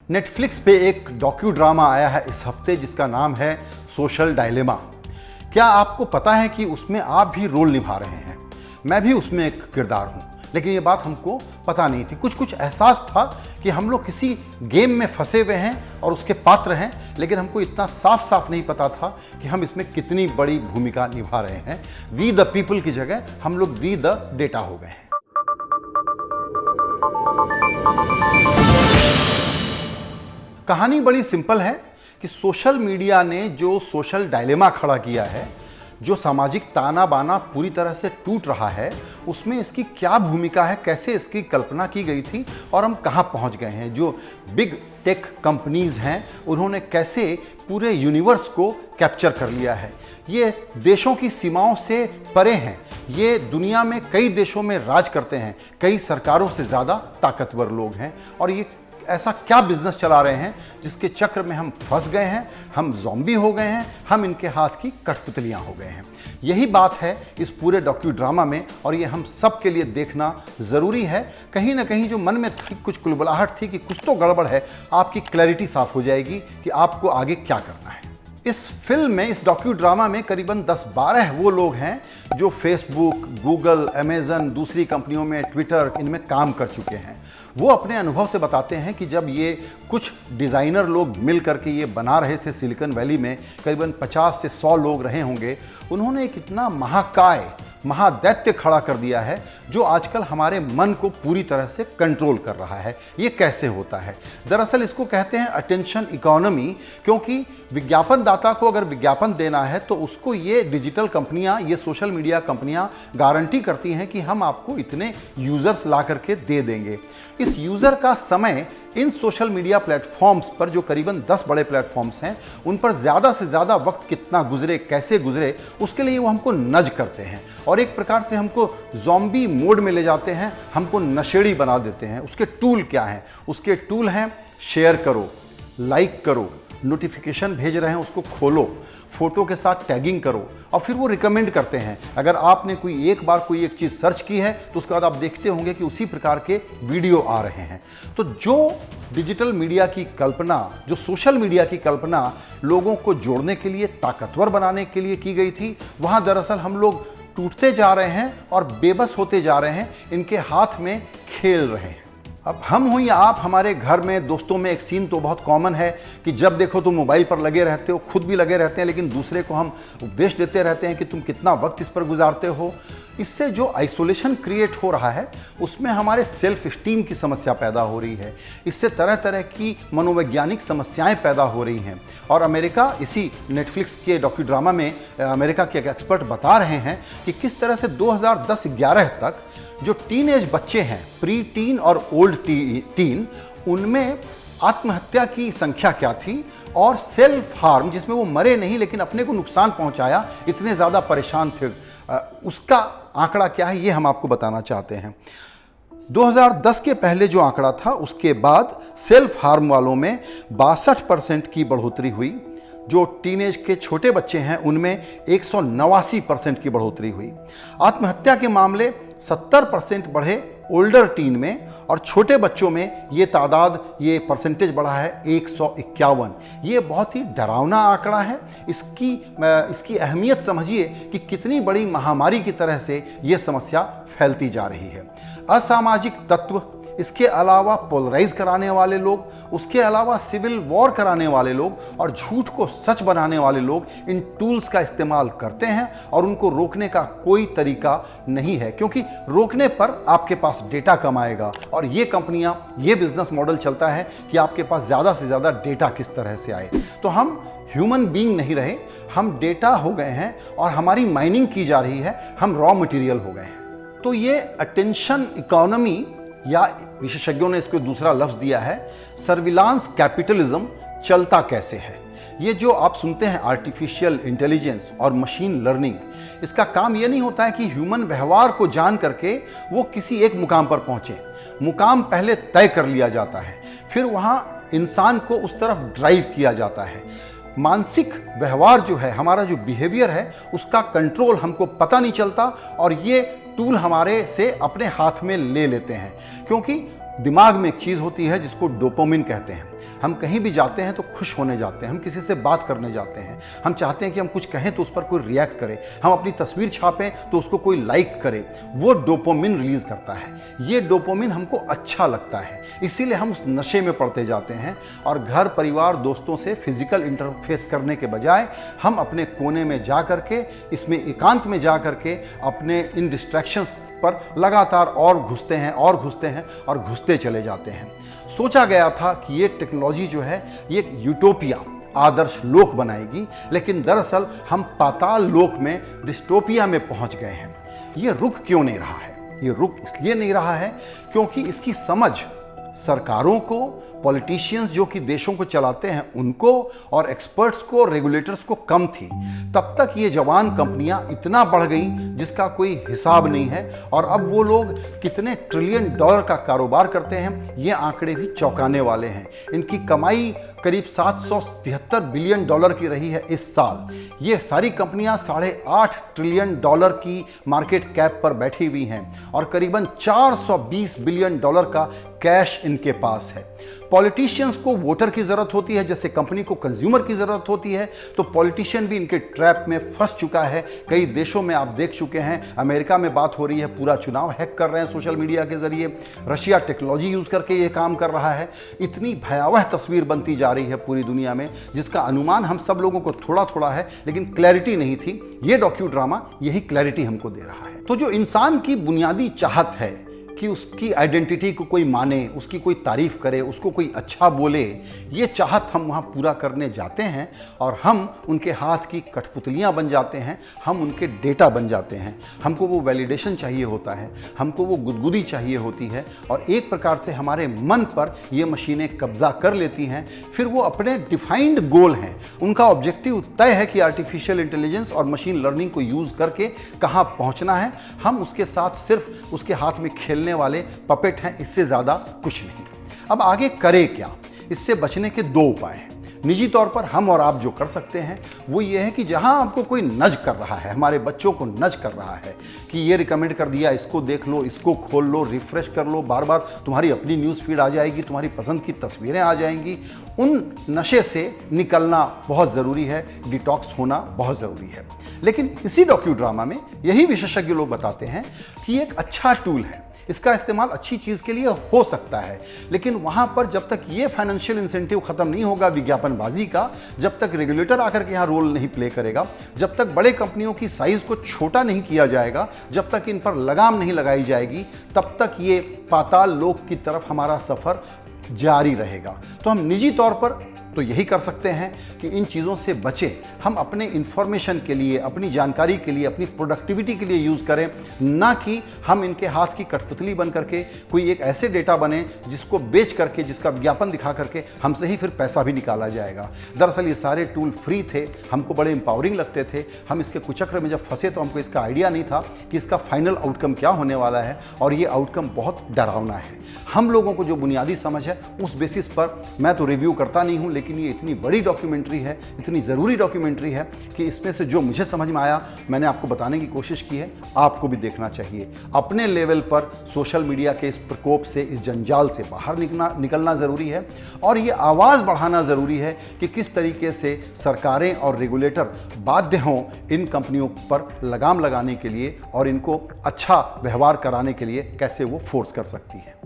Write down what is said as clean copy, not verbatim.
Netflix पे एक docu drama आया है इस हफ्ते जिसका नाम है सोशल डायलेमा। क्या आपको पता है कि उसमें आप भी रोल निभा रहे हैं? मैं भी उसमें एक किरदार हूं, लेकिन ये बात हमको पता नहीं थी। कुछ एहसास था कि हम लोग किसी गेम में फंसे हुए हैं और उसके पात्र हैं, लेकिन हमको इतना साफ साफ नहीं पता था कि हम इसमें कितनी बड़ी भूमिका निभा रहे हैं। वी द पीपल की जगह हम लोग वी द डेटा हो गए हैं। कहानी बड़ी सिंपल है कि सोशल मीडिया ने जो सोशल डायलेमा खड़ा किया है, जो सामाजिक ताना बाना पूरी तरह से टूट रहा है, उसमें इसकी क्या भूमिका है, कैसे इसकी कल्पना की गई थी और हम कहां पहुंच गए हैं। जो बिग टेक कंपनीज हैं उन्होंने कैसे पूरे यूनिवर्स को कैप्चर कर लिया है। ये देशों की सीमाओं से परे हैं, ये दुनिया में कई देशों में राज करते हैं, कई सरकारों से ज़्यादा ताकतवर लोग हैं और ये ऐसा क्या बिजनेस चला रहे हैं जिसके चक्र में हम फंस गए हैं, हम ज़ॉम्बी हो गए हैं, हम इनके हाथ की कठपुतलियां हो गए हैं। यही बात है इस पूरे डॉक्यू ड्रामा में और ये हम सब के लिए देखना ज़रूरी है। कहीं ना कहीं जो मन में थी, कुछ कुलबुलाहट थी कि कुछ तो गड़बड़ है, आपकी क्लैरिटी साफ हो जाएगी कि आपको आगे क्या करना है। इस फिल्म में, इस डॉक्यू ड्रामा में करीबन 10-12 वो लोग हैं जो फेसबुक, गूगल, अमेजन, दूसरी कंपनियों में, ट्विटर, इनमें काम कर चुके हैं। वो अपने अनुभव से बताते हैं कि जब ये कुछ डिज़ाइनर लोग मिल करके ये बना रहे थे सिलिकॉन वैली में, करीबन 50 से 100 लोग रहे होंगे, उन्होंने एक इतना महाकाय, महादैत्य खड़ा कर दिया है जो आजकल हमारे मन को पूरी तरह से कंट्रोल कर रहा है। ये कैसे होता है? दरअसल इसको कहते हैं अटेंशन इकोनॉमी, क्योंकि विज्ञापन दाता को अगर विज्ञापन देना है तो उसको ये डिजिटल कंपनियां, ये सोशल मीडिया कंपनियां गारंटी करती हैं कि हम आपको इतने यूजर्स ला करके दे देंगे। इस यूजर का समय इन सोशल मीडिया प्लेटफॉर्म्स पर, जो करीबन 10 बड़े प्लेटफॉर्म्स हैं, उन पर ज़्यादा से ज़्यादा वक्त कितना गुजरे, कैसे गुजरे, उसके लिए वो हमको नज करते हैं और एक प्रकार से हमको ज़ॉम्बी मोड में ले जाते हैं, हमको नशेड़ी बना देते हैं। उसके टूल क्या हैं? उसके टूल हैं शेयर करो, लाइक करो, नोटिफिकेशन भेज रहे हैं उसको खोलो, फोटो के साथ टैगिंग करो और फिर वो रिकमेंड करते हैं। अगर आपने कोई एक बार कोई एक चीज़ सर्च की है तो उसके बाद आप देखते होंगे कि उसी प्रकार के वीडियो आ रहे हैं। तो जो डिजिटल मीडिया की कल्पना, जो सोशल मीडिया की कल्पना लोगों को जोड़ने के लिए, ताकतवर बनाने के लिए की गई थी, वहाँ दरअसल हम लोग टूटते जा रहे हैं और बेबस होते जा रहे हैं, इनके हाथ में खेल रहे हैं। अब हम हो या आप, हमारे घर में, दोस्तों में एक सीन तो बहुत कॉमन है कि जब देखो तुम मोबाइल पर लगे रहते हो, खुद भी लगे रहते हैं, लेकिन दूसरे को हम उपदेश देते रहते हैं कि तुम कितना वक्त इस पर गुजारते हो। इससे जो आइसोलेशन क्रिएट हो रहा है, उसमें हमारे सेल्फ स्टीम की समस्या पैदा हो रही है। इससे तरह तरह की मनोवैज्ञानिक समस्याएं पैदा हो रही हैं और अमेरिका, इसी नेटफ्लिक्स के डॉक्यू ड्रामा में अमेरिका के एक एक्सपर्ट बता रहे हैं कि किस तरह से 2010-11 तक जो टीनेज बच्चे हैं, प्री टीन और ओल्ड टीन, उनमें आत्महत्या की संख्या क्या थी और सेल्फ हार्म, जिसमें वो मरे नहीं लेकिन अपने को नुकसान पहुंचाया, इतने ज़्यादा परेशान थे, उसका आंकड़ा क्या है, ये हम आपको बताना चाहते हैं। 2010 के पहले जो आंकड़ा था, उसके बाद सेल्फ हार्म वालों में 62% की बढ़ोतरी हुई। जो टीनेज के छोटे बच्चे हैं उनमें 189% की बढ़ोतरी हुई। आत्महत्या के मामले 70% बढ़े ओल्डर टीन में और छोटे बच्चों में ये तादाद, ये परसेंटेज बढ़ा है 151। ये बहुत ही डरावना आंकड़ा है। इसकी अहमियत समझिए कि कितनी बड़ी महामारी की तरह से ये समस्या फैलती जा रही है। असामाजिक तत्व, इसके अलावा पोलराइज कराने वाले लोग, उसके अलावा सिविल वॉर कराने वाले लोग और झूठ को सच बनाने वाले लोग इन टूल्स का इस्तेमाल करते हैं और उनको रोकने का कोई तरीका नहीं है, क्योंकि रोकने पर आपके पास डेटा कम आएगा और ये कंपनियां, ये बिजनेस मॉडल चलता है कि आपके पास ज़्यादा से ज़्यादा डेटा किस तरह से आए। तो हम ह्यूमन बीइंग नहीं रहे, हम डेटा हो गए हैं और हमारी माइनिंग की जा रही है, हम रॉ मटेरियल हो गए हैं। तो ये अटेंशन इकोनॉमी, या विशेषज्ञों ने इसको दूसरा लफ्ज दिया है सर्विलांस कैपिटलिज्म, चलता कैसे है? ये जो आप सुनते हैं आर्टिफिशियल इंटेलिजेंस और मशीन लर्निंग, इसका काम ये नहीं होता है कि ह्यूमन व्यवहार को जान करके वो किसी एक मुकाम पर पहुंचे। मुकाम पहले तय कर लिया जाता है, फिर वहां इंसान को उस तरफ ड्राइव किया जाता है। मानसिक व्यवहार जो है, हमारा जो बिहेवियर है, उसका कंट्रोल हमको पता नहीं चलता और ये टूल हमारे से अपने हाथ में ले लेते हैं। क्योंकि दिमाग में एक चीज़ होती है जिसको डोपामिन कहते हैं। हम कहीं भी जाते हैं तो खुश होने जाते हैं, हम किसी से बात करने जाते हैं, हम चाहते हैं कि हम कुछ कहें तो उस पर कोई रिएक्ट करे, हम अपनी तस्वीर छापें तो उसको कोई लाइक करे, वो डोपामिन रिलीज करता है। ये डोपामिन हमको अच्छा लगता है, इसीलिए हम उस नशे में पड़ते जाते हैं और घर परिवार दोस्तों से फिजिकल इंटरफेस करने के बजाय हम अपने कोने में जा करके, इसमें एकांत में जा करके अपने इन डिस्ट्रैक्शंस पर लगातार और घुसते हैं और घुसते चले जाते हैं। सोचा गया था कि ये टेक्नोलॉजी जो है ये एक यूटोपिया, आदर्श लोक बनाएगी, लेकिन दरअसल हम पाताल लोक में, डिस्टोपिया में पहुंच गए हैं। ये रुक क्यों नहीं रहा है? ये रुक इसलिए नहीं रहा है क्योंकि इसकी समझ सरकारों को, पॉलिटिशियंस जो कि देशों को चलाते हैं उनको, और एक्सपर्ट्स को, रेगुलेटर्स को कम थी। तब तक ये जवान कंपनियां इतना बढ़ गई जिसका कोई हिसाब नहीं है, और अब वो लोग कितने ट्रिलियन डॉलर का कारोबार करते हैं ये आंकड़े भी चौंकाने वाले हैं। इनकी कमाई करीब 773 बिलियन डॉलर की रही है इस साल। ये सारी कंपनियां 8.5 ट्रिलियन डॉलर की मार्केट कैप पर बैठी हुई हैं और करीबन 420 बिलियन डॉलर का कैश इनके पास है। पॉलिटिशियंस को वोटर की जरूरत होती है जैसे कंपनी को कंज्यूमर की जरूरत होती है, तो पॉलिटिशियन भी इनके ट्रैप में फंस चुका है। कई देशों में आप देख चुके हैं, अमेरिका में बात हो रही है, पूरा चुनाव हैक कर रहे हैं सोशल मीडिया के जरिए। रशिया टेक्नोलॉजी यूज करके ये काम कर रहा है। इतनी भयावह तस्वीर बनती जा रही है पूरी दुनिया में, जिसका अनुमान हम सब लोगों को थोड़ा थोड़ा है, लेकिन क्लैरिटी नहीं थी। ये डॉक्यू ड्रामा यही क्लैरिटी हमको दे रहा है। तो जो इंसान की बुनियादी चाहत है कि उसकी आइडेंटिटी को कोई माने, उसकी कोई तारीफ करे, उसको कोई अच्छा बोले, ये चाहत हम वहाँ पूरा करने जाते हैं और हम उनके हाथ की कठपुतलियाँ बन जाते हैं, हम उनके डेटा बन जाते हैं। हमको वो वैलिडेशन चाहिए होता है, हमको वो गुदगुदी चाहिए होती है, और एक प्रकार से हमारे मन पर ये मशीनें कब्जा कर लेती हैं। फिर वो अपने डिफाइंड गोल हैं, उनका ऑब्जेक्टिव तय है कि आर्टिफिशियल इंटेलिजेंस और मशीन लर्निंग को यूज़ करके कहाँ पहुँचना है। हम उसके साथ सिर्फ उसके हाथ में खेलने वाले पपेट हैं, इससे ज्यादा कुछ नहीं। अब आगे करे क्या? इससे बचने के दो उपाय हैं। निजी तौर पर हम और आप जो कर सकते हैं वो ये है कि जहां आपको कोई नज कर रहा है, हमारे बच्चों को नज कर रहा है कि ये रिकमेंड कर दिया, इसको देख लो, इसको खोल लो, रिफ्रेश कर लो, बार बार तुम्हारी अपनी न्यूज़ फीड आ जाएगी, तुम्हारी पसंद की तस्वीरें आ जाएंगी। उन नशे से निकलना बहुत ज़रूरी है, डिटॉक्स होना बहुत ज़रूरी है। लेकिन इसी डॉक्यू ड्रामा में यही विशेषज्ञ लोग बताते हैं कि एक अच्छा टूल है, इसका इस्तेमाल अच्छी चीज़ के लिए हो सकता है, लेकिन वहाँ पर जब तक ये फाइनेंशियल इंसेंटिव ख़त्म नहीं होगा विज्ञापनबाजी का, जब तक रेगुलेटर आकर के यहाँ रोल नहीं प्ले करेगा, जब तक बड़े कंपनियों की साइज़ को छोटा नहीं किया जाएगा, जब तक इन पर लगाम नहीं लगाई जाएगी, तब तक ये पाताल लोक की तरफ हमारा सफ़र जारी रहेगा। तो हम निजी तौर पर तो यही कर सकते हैं कि इन चीज़ों से बचें, हम अपने इंफॉर्मेशन के लिए, अपनी जानकारी के लिए, अपनी प्रोडक्टिविटी के लिए यूज़ करें, ना कि हम इनके हाथ की कठपुतली बन करके कोई एक ऐसे डेटा बने जिसको बेच करके, जिसका विज्ञापन दिखा करके हमसे ही फिर पैसा भी निकाला जाएगा। दरअसल ये सारे टूल फ्री थे, हमको बड़े एम्पावरिंग लगते थे। हम इसके कुचक्र में जब फंसे तो हमको इसका आइडिया नहीं था कि इसका फाइनल आउटकम क्या होने वाला है, और ये आउटकम बहुत डरावना है। हम लोगों को जो बुनियादी समझ है उस बेसिस पर मैं तो रिव्यू करता नहीं हूँ, लेकिन ये इतनी बड़ी डॉक्यूमेंट्री है, इतनी ज़रूरी डॉक्यूमेंट्री है कि इसमें से जो मुझे समझ में आया मैंने आपको बताने की कोशिश की है। आपको भी देखना चाहिए। अपने लेवल पर सोशल मीडिया के इस प्रकोप से, इस जंजाल से बाहर निकलना ज़रूरी है, और ये आवाज़ बढ़ाना ज़रूरी है कि किस तरीके से सरकारें और रेगुलेटर बाध्य हों इन कंपनियों पर लगाम लगाने के लिए और इनको अच्छा व्यवहार कराने के लिए कैसे वो फोर्स कर सकती है।